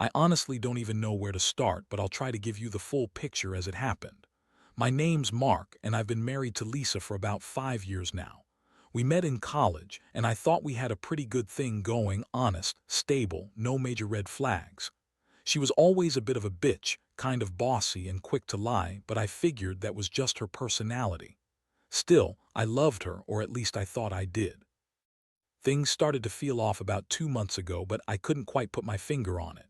I honestly don't even know where to start, but I'll try to give you the full picture as it happened. My name's Mark, and I've been married to Lisa for about 5 years now. We met in college, and I thought we had a pretty good thing going, honest, stable, no major red flags. She was always a bit of a bitch, kind of bossy and quick to lie, but I figured that was just her personality. Still, I loved her, or at least I thought I did. Things started to feel off about 2 months ago, but I couldn't quite put my finger on it.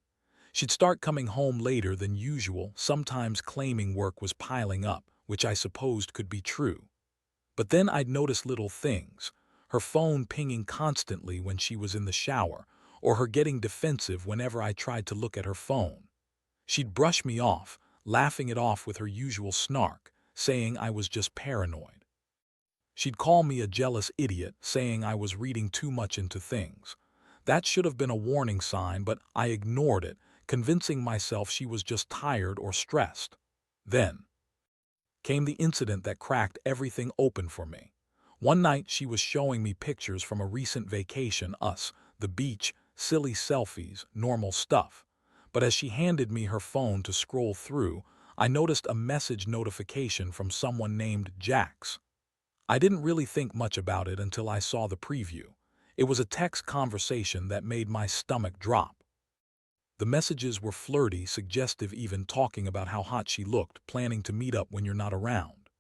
She'd start coming home later than usual, sometimes claiming work was piling up, which I supposed could be true. But then I'd notice little things, her phone pinging constantly when she was in the shower, or her getting defensive whenever I tried to look at her phone. She'd brush me off, laughing it off with her usual snark, saying I was just paranoid. She'd call me a jealous idiot, saying I was reading too much into things. That should have been a warning sign, but I ignored it, convincing myself she was just tired or stressed. Then came the incident that cracked everything open for me. One night she was showing me pictures from a recent vacation, us, the beach, silly selfies, normal stuff. But as she handed me her phone to scroll through, I noticed a message notification from someone named Jax. I didn't really think much about it until I saw the preview. It was a text conversation that made my stomach drop. The messages were flirty, suggestive, even talking about how hot she looked, planning to meet up when you're not around.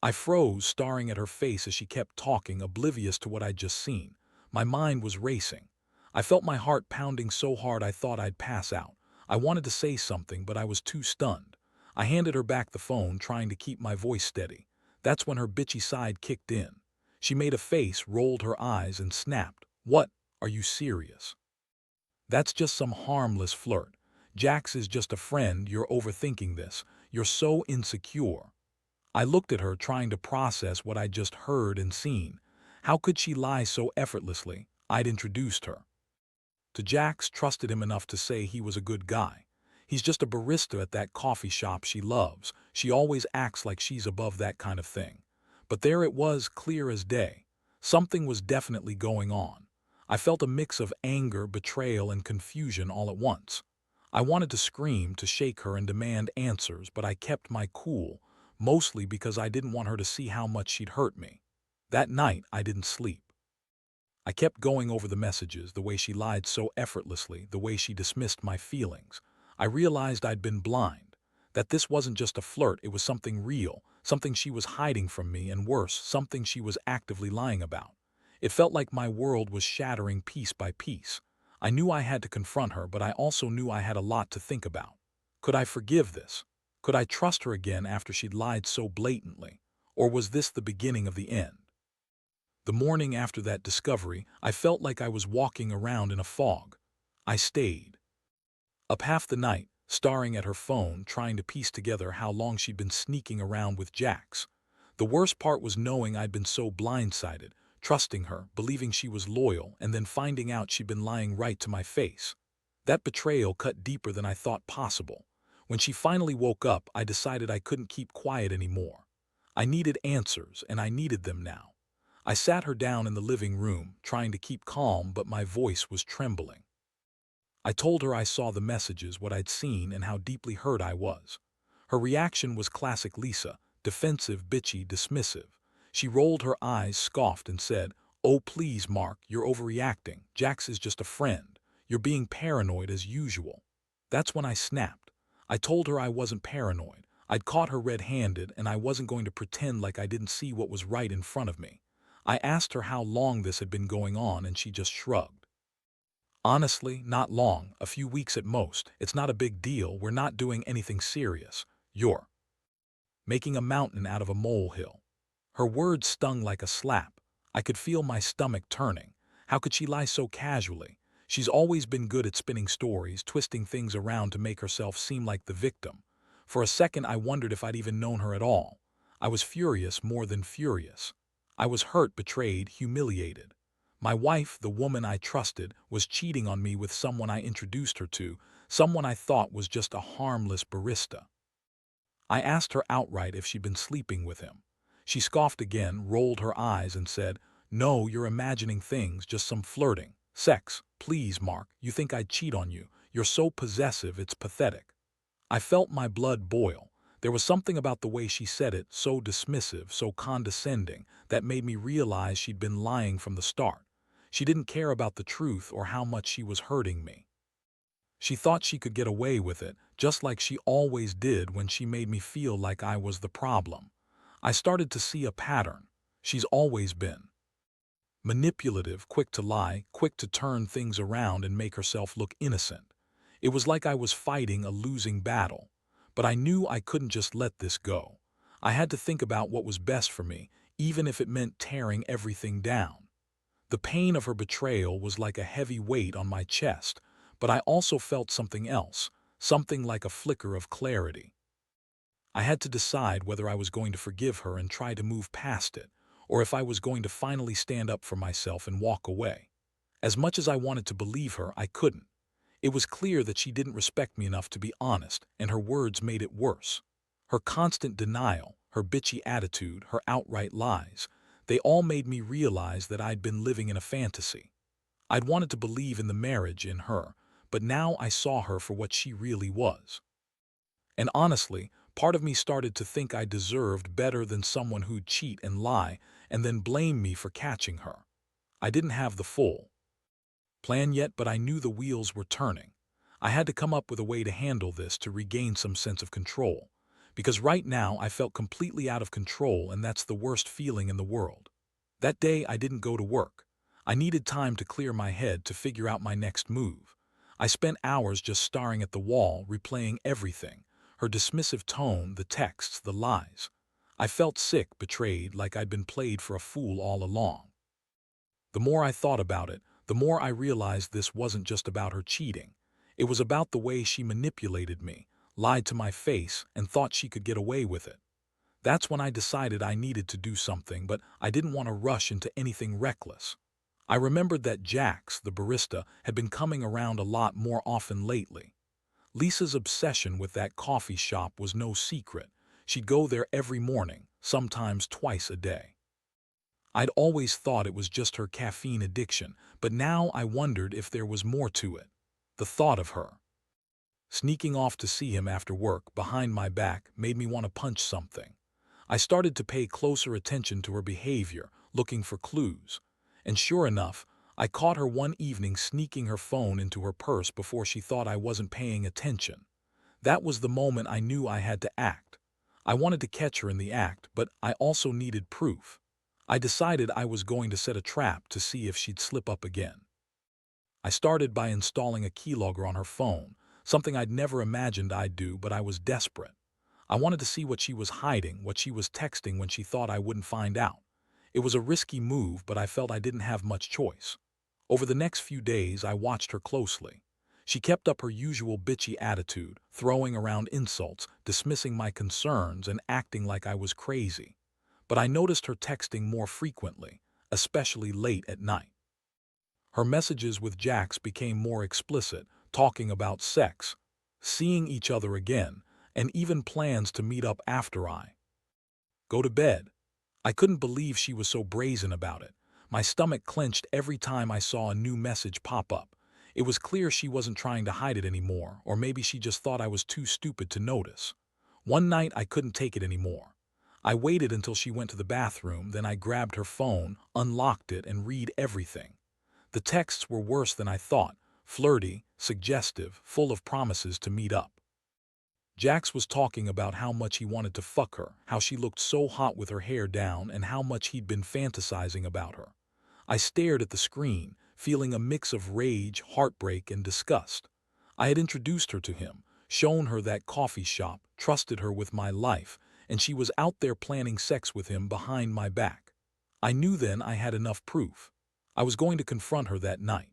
I froze, staring at her face as she kept talking, oblivious to what I'd just seen. My mind was racing. I felt my heart pounding so hard I thought I'd pass out. I wanted to say something, but I was too stunned. I handed her back the phone, trying to keep my voice steady. That's when her bitchy side kicked in. She made a face, rolled her eyes, and snapped. "What? Are you serious? That's just some harmless flirt. Jax is just a friend. You're overthinking this. You're so insecure." I looked at her, trying to process what I'd just heard and seen. How could she lie so effortlessly? I'd introduced her to Jax, trusted him enough to say he was a good guy. He's just a barista at that coffee shop she loves. She always acts like she's above that kind of thing. But there it was, clear as day. Something was definitely going on. I felt a mix of anger, betrayal, and confusion all at once. I wanted to scream, to shake her and demand answers, but I kept my cool, mostly because I didn't want her to see how much she'd hurt me. That night, I didn't sleep. I kept going over the messages, the way she lied so effortlessly, the way she dismissed my feelings. I realized I'd been blind, that this wasn't just a flirt, it was something real, something she was hiding from me, and worse, something she was actively lying about. It felt like my world was shattering piece by piece. I knew I had to confront her, but I also knew I had a lot to think about. Could I forgive this? Could I trust her again after she'd lied so blatantly? Or was this the beginning of the end? The morning after that discovery, I felt like I was walking around in a fog. I stayed up half the night, staring at her phone, trying to piece together how long she'd been sneaking around with Jax. The worst part was knowing I'd been so blindsided, trusting her, believing she was loyal, and then finding out she'd been lying right to my face. That betrayal cut deeper than I thought possible. When she finally woke up, I decided I couldn't keep quiet anymore. I needed answers, and I needed them now. I sat her down in the living room, trying to keep calm, but my voice was trembling. I told her I saw the messages, what I'd seen, and how deeply hurt I was. Her reaction was classic Lisa, defensive, bitchy, dismissive. She rolled her eyes, scoffed, and said, "Oh, please, Mark, you're overreacting. Jax is just a friend. You're being paranoid as usual." That's when I snapped. I told her I wasn't paranoid. I'd caught her red-handed, and I wasn't going to pretend like I didn't see what was right in front of me. I asked her how long this had been going on, and she just shrugged. "Honestly, not long, a few weeks at most. It's not a big deal, we're not doing anything serious. You're making a mountain out of a molehill." Her words stung like a slap. I could feel my stomach turning. How could she lie so casually? She's always been good at spinning stories, twisting things around to make herself seem like the victim. For a second I wondered if I'd even known her at all. I was furious, more than furious. I was hurt, betrayed, humiliated. My wife, the woman I trusted, was cheating on me with someone I introduced her to, someone I thought was just a harmless barista. I asked her outright if she'd been sleeping with him. She scoffed again, rolled her eyes, and said, "No, you're imagining things, just some flirting. Sex. Please, Mark, you think I'd cheat on you. You're so possessive, it's pathetic." I felt my blood boil. There was something about the way she said it, so dismissive, so condescending, that made me realize she'd been lying from the start. She didn't care about the truth or how much she was hurting me. She thought she could get away with it, just like she always did when she made me feel like I was the problem. I started to see a pattern. She's always been manipulative, quick to lie, quick to turn things around and make herself look innocent. It was like I was fighting a losing battle. But I knew I couldn't just let this go. I had to think about what was best for me, even if it meant tearing everything down. The pain of her betrayal was like a heavy weight on my chest, but I also felt something else, something like a flicker of clarity. I had to decide whether I was going to forgive her and try to move past it, or if I was going to finally stand up for myself and walk away. As much as I wanted to believe her, I couldn't. It was clear that she didn't respect me enough to be honest, and her words made it worse. Her constant denial, her bitchy attitude, her outright lies, they all made me realize that I'd been living in a fantasy. I'd wanted to believe in the marriage in her, but now I saw her for what she really was. And honestly, part of me started to think I deserved better than someone who'd cheat and lie and then blame me for catching her. I didn't have the full plan yet, but I knew the wheels were turning. I had to come up with a way to handle this to regain some sense of control. Because right now I felt completely out of control, and that's the worst feeling in the world. That day I didn't go to work. I needed time to clear my head to figure out my next move. I spent hours just staring at the wall, replaying everything. Her dismissive tone, the texts, the lies. I felt sick, betrayed, like I'd been played for a fool all along. The more I thought about it, the more I realized this wasn't just about her cheating. It was about the way she manipulated me, lied to my face, and thought she could get away with it. That's when I decided I needed to do something, but I didn't want to rush into anything reckless. I remembered that Jax, the barista, had been coming around a lot more often lately. Lisa's obsession with that coffee shop was no secret. She'd go there every morning, sometimes twice a day. I'd always thought it was just her caffeine addiction, but now I wondered if there was more to it. The thought of her sneaking off to see him after work behind my back made me want to punch something. I started to pay closer attention to her behavior, looking for clues. And sure enough, I caught her one evening sneaking her phone into her purse before she thought I wasn't paying attention. That was the moment I knew I had to act. I wanted to catch her in the act, but I also needed proof. I decided I was going to set a trap to see if she'd slip up again. I started by installing a keylogger on her phone, something I'd never imagined I'd do, but I was desperate. I wanted to see what she was hiding, what she was texting when she thought I wouldn't find out. It was a risky move, but I felt I didn't have much choice. Over the next few days, I watched her closely. She kept up her usual bitchy attitude, throwing around insults, dismissing my concerns, and acting like I was crazy. But I noticed her texting more frequently, especially late at night. Her messages with Jax became more explicit, talking about sex, seeing each other again, and even plans to meet up after I go to bed. I couldn't believe she was so brazen about it. My stomach clenched every time I saw a new message pop up. It was clear she wasn't trying to hide it anymore, or maybe she just thought I was too stupid to notice. One night I couldn't take it anymore. I waited until she went to the bathroom, then I grabbed her phone, unlocked it, and read everything. The texts were worse than I thought, flirty, suggestive, full of promises to meet up. Jax was talking about how much he wanted to fuck her, how she looked so hot with her hair down, and how much he'd been fantasizing about her. I stared at the screen, feeling a mix of rage, heartbreak, and disgust. I had introduced her to him, shown her that coffee shop, trusted her with my life, and she was out there planning sex with him behind my back. I knew then I had enough proof. I was going to confront her that night.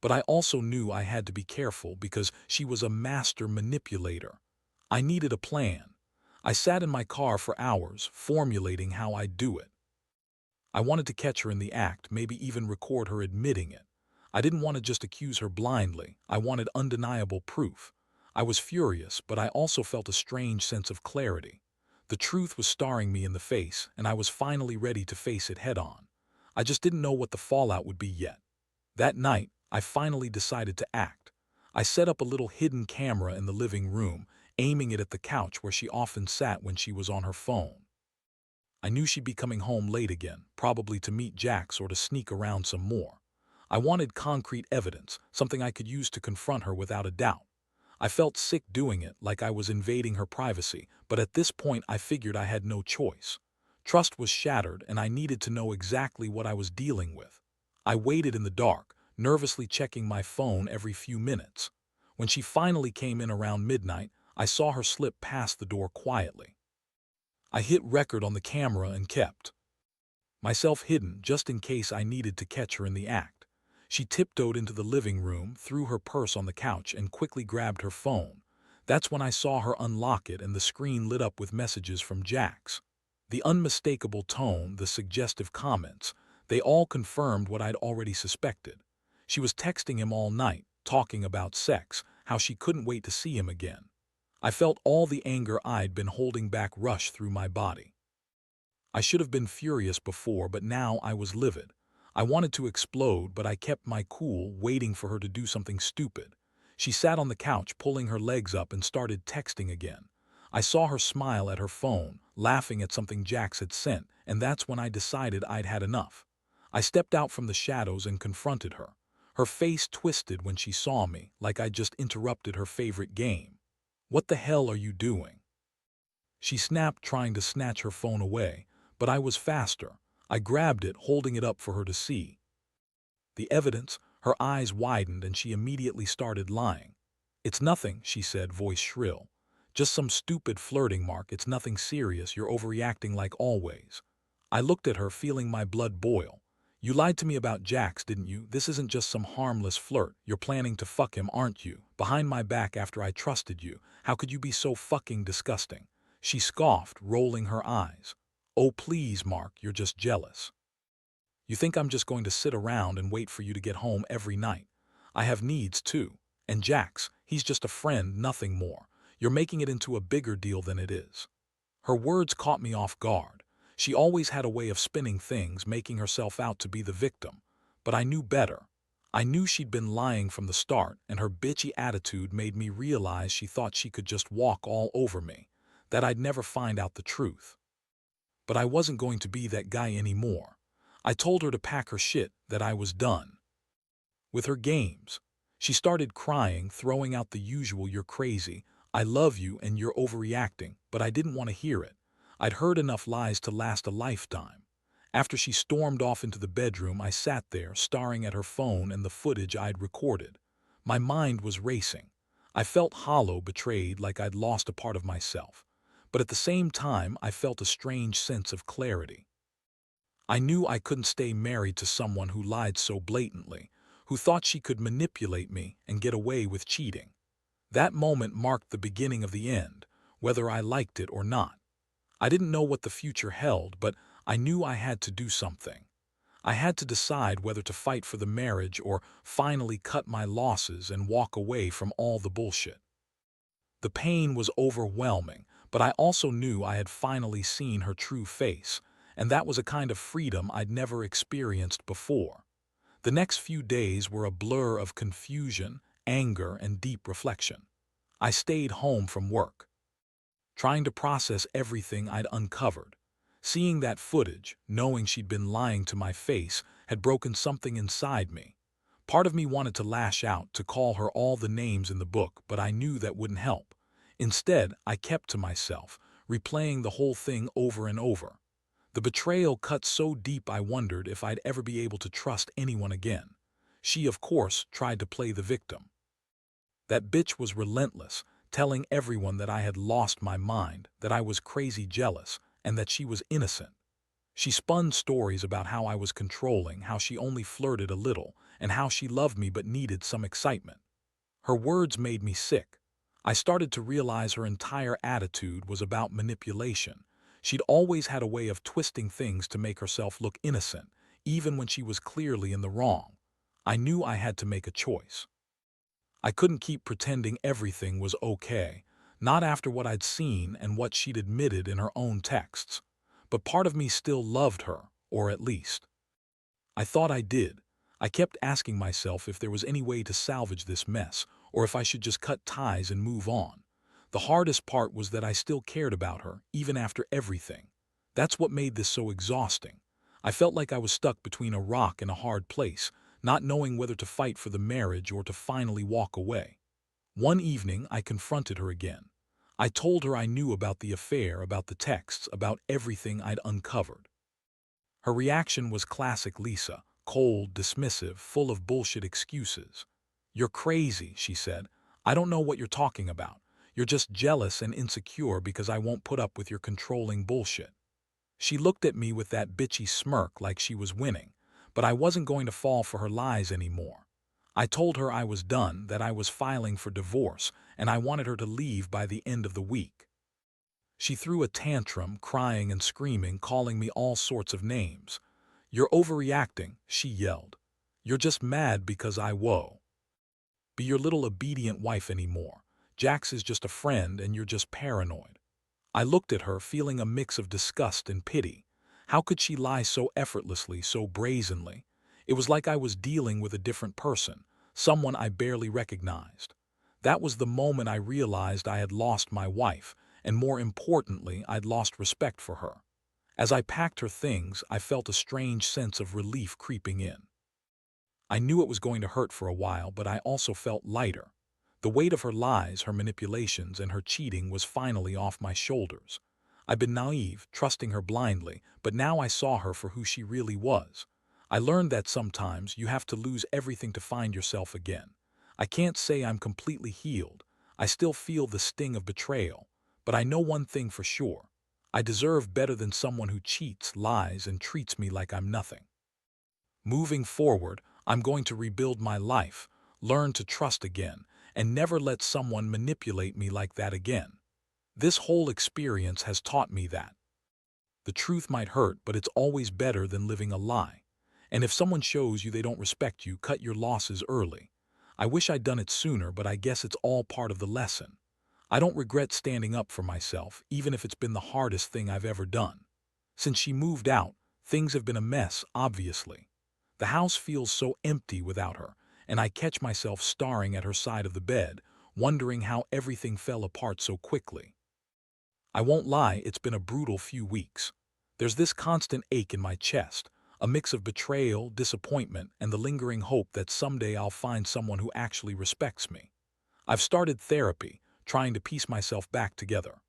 But I also knew I had to be careful because she was a master manipulator. I needed a plan. I sat in my car for hours, formulating how I'd do it. I wanted to catch her in the act, maybe even record her admitting it. I didn't want to just accuse her blindly. I wanted undeniable proof. I was furious, but I also felt a strange sense of clarity. The truth was staring me in the face, and I was finally ready to face it head on. I just didn't know what the fallout would be yet. That night, I finally decided to act. I set up a little hidden camera in the living room, aiming it at the couch where she often sat when she was on her phone. I knew she'd be coming home late again, probably to meet Jax or to sneak around some more. I wanted concrete evidence, something I could use to confront her without a doubt. I felt sick doing it, like I was invading her privacy, but at this point I figured I had no choice. Trust was shattered, and I needed to know exactly what I was dealing with. I waited in the dark, nervously checking my phone every few minutes. When she finally came in around midnight, I saw her slip past the door quietly. I hit record on the camera and kept myself hidden just in case I needed to catch her in the act. She tiptoed into the living room, threw her purse on the couch, and quickly grabbed her phone. That's when I saw her unlock it and the screen lit up with messages from Jax. The unmistakable tone, the suggestive comments, they all confirmed what I'd already suspected. She was texting him all night, talking about sex, how she couldn't wait to see him again. I felt all the anger I'd been holding back rush through my body. I should have been furious before, but now I was livid. I wanted to explode, but I kept my cool, waiting for her to do something stupid. She sat on the couch, pulling her legs up, and started texting again. I saw her smile at her phone, laughing at something Jax had sent, and that's when I decided I'd had enough. I stepped out from the shadows and confronted her. Her face twisted when she saw me, like I'd just interrupted her favorite game. "What the hell are you doing?" She snapped, trying to snatch her phone away, but I was faster. I grabbed it, holding it up for her to see. The evidence, her eyes widened and she immediately started lying. "It's nothing," she said, voice shrill. "Just some stupid flirting, Mark. It's nothing serious. You're overreacting like always." I looked at her, feeling my blood boil. "You lied to me about Jax, didn't you? This isn't just some harmless flirt. You're planning to fuck him, aren't you? Behind my back after I trusted you. How could you be so fucking disgusting?" She scoffed, rolling her eyes. "Oh, please, Mark, you're just jealous. You think I'm just going to sit around and wait for you to get home every night. I have needs, too. And Jax, he's just a friend, nothing more. You're making it into a bigger deal than it is." Her words caught me off guard. She always had a way of spinning things, making herself out to be the victim. But I knew better. I knew she'd been lying from the start, and her bitchy attitude made me realize she thought she could just walk all over me, that I'd never find out the truth. But I wasn't going to be that guy anymore. I told her to pack her shit, that I was done with her games. She started crying, throwing out the usual "you're crazy, I love you, and you're overreacting," but I didn't want to hear it. I'd heard enough lies to last a lifetime. After she stormed off into the bedroom, I sat there, staring at her phone and the footage I'd recorded. My mind was racing. I felt hollow, betrayed, like I'd lost a part of myself. But at the same time, I felt a strange sense of clarity. I knew I couldn't stay married to someone who lied so blatantly, who thought she could manipulate me and get away with cheating. That moment marked the beginning of the end, whether I liked it or not. I didn't know what the future held, but I knew I had to do something. I had to decide whether to fight for the marriage or finally cut my losses and walk away from all the bullshit. The pain was overwhelming, but I also knew I had finally seen her true face, and that was a kind of freedom I'd never experienced before. The next few days were a blur of confusion, anger, and deep reflection. I stayed home from work, trying to process everything I'd uncovered. Seeing that footage, knowing she'd been lying to my face, had broken something inside me. Part of me wanted to lash out, to call her all the names in the book, but I knew that wouldn't help. Instead, I kept to myself, replaying the whole thing over and over. The betrayal cut so deep I wondered if I'd ever be able to trust anyone again. She, of course, tried to play the victim. That bitch was relentless, telling everyone that I had lost my mind, that I was crazy jealous, and that she was innocent. She spun stories about how I was controlling, how she only flirted a little, and how she loved me but needed some excitement. Her words made me sick. I started to realize her entire attitude was about manipulation. She'd always had a way of twisting things to make herself look innocent, even when she was clearly in the wrong. I knew I had to make a choice. I couldn't keep pretending everything was okay, not after what I'd seen and what she'd admitted in her own texts. But part of me still loved her, or at least I thought I did. I kept asking myself if there was any way to salvage this mess, or if I should just cut ties and move on. The hardest part was that I still cared about her, even after everything. That's what made this so exhausting. I felt like I was stuck between a rock and a hard place, not knowing whether to fight for the marriage or to finally walk away. One evening, I confronted her again. I told her I knew about the affair, about the texts, about everything I'd uncovered. Her reaction was classic Lisa, cold, dismissive, full of bullshit excuses. "You're crazy," she said. "I don't know what you're talking about. You're just jealous and insecure because I won't put up with your controlling bullshit." She looked at me with that bitchy smirk like she was winning, but I wasn't going to fall for her lies anymore. I told her I was done, that I was filing for divorce, and I wanted her to leave by the end of the week. She threw a tantrum, crying and screaming, calling me all sorts of names. "You're overreacting," she yelled. "You're just mad because I won't be your little obedient wife anymore. Jax is just a friend and you're just paranoid." I looked at her, feeling a mix of disgust and pity. How could she lie so effortlessly, so brazenly? It was like I was dealing with a different person, someone I barely recognized. That was the moment I realized I had lost my wife, and more importantly, I'd lost respect for her. As I packed her things, I felt a strange sense of relief creeping in. I knew it was going to hurt for a while, but I also felt lighter. The weight of her lies, her manipulations, and her cheating was finally off my shoulders. I'd been naive, trusting her blindly, but now I saw her for who she really was. I learned that sometimes you have to lose everything to find yourself again. I can't say I'm completely healed. I still feel the sting of betrayal. But I know one thing for sure. I deserve better than someone who cheats, lies, and treats me like I'm nothing. Moving forward, I'm going to rebuild my life, learn to trust again, and never let someone manipulate me like that again. This whole experience has taught me that the truth might hurt, but it's always better than living a lie. And if someone shows you they don't respect you, cut your losses early. I wish I'd done it sooner, but I guess it's all part of the lesson. I don't regret standing up for myself, even if it's been the hardest thing I've ever done. Since she moved out, things have been a mess, obviously. The house feels so empty without her, and I catch myself staring at her side of the bed, wondering how everything fell apart so quickly. I won't lie, it's been a brutal few weeks. There's this constant ache in my chest, a mix of betrayal, disappointment, and the lingering hope that someday I'll find someone who actually respects me. I've started therapy, trying to piece myself back together.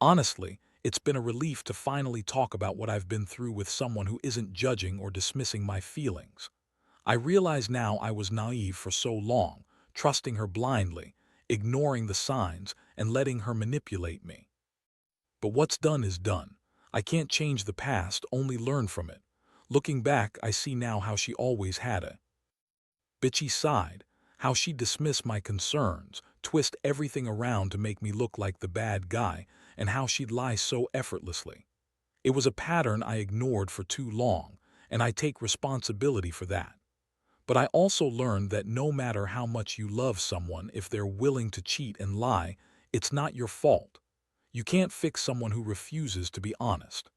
Honestly, it's been a relief to finally talk about what I've been through with someone who isn't judging or dismissing my feelings. I realize now I was naive for so long, trusting her blindly, ignoring the signs, and letting her manipulate me. But what's done is done. I can't change the past, only learn from it. Looking back, I see now how she always had a bitchy side, how she'd dismiss my concerns, twist everything around to make me look like the bad guy, and how she'd lie so effortlessly. It was a pattern I ignored for too long, and I take responsibility for that. But I also learned that no matter how much you love someone, if they're willing to cheat and lie, it's not your fault. You can't fix someone who refuses to be honest.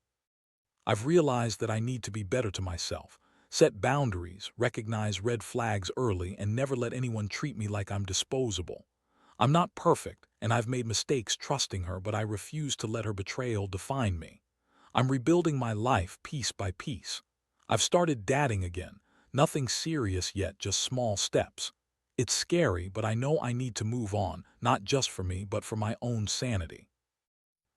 I've realized that I need to be better to myself, set boundaries, recognize red flags early, and never let anyone treat me like I'm disposable. I'm not perfect, and I've made mistakes trusting her, but I refuse to let her betrayal define me. I'm rebuilding my life piece by piece. I've started dating again, nothing serious yet, just small steps. It's scary, but I know I need to move on, not just for me, but for my own sanity.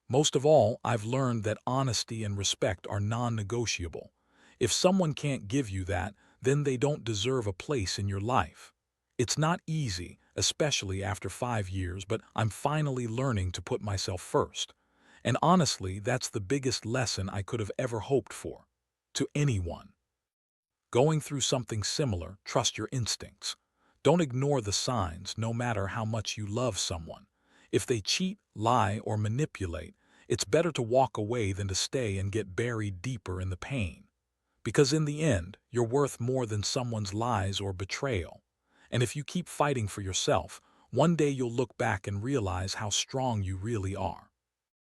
Most of all, I've learned that honesty and respect are non-negotiable. If someone can't give you that, then they don't deserve a place in your life. It's not easy, especially after 5 years, but I'm finally learning to put myself first. And honestly, that's the biggest lesson I could have ever hoped for. To anyone going through something similar, trust your instincts. Don't ignore the signs, no matter how much you love someone. If they cheat, lie, or manipulate, it's better to walk away than to stay and get buried deeper in the pain. Because in the end, you're worth more than someone's lies or betrayal. And if you keep fighting for yourself, one day you'll look back and realize how strong you really are.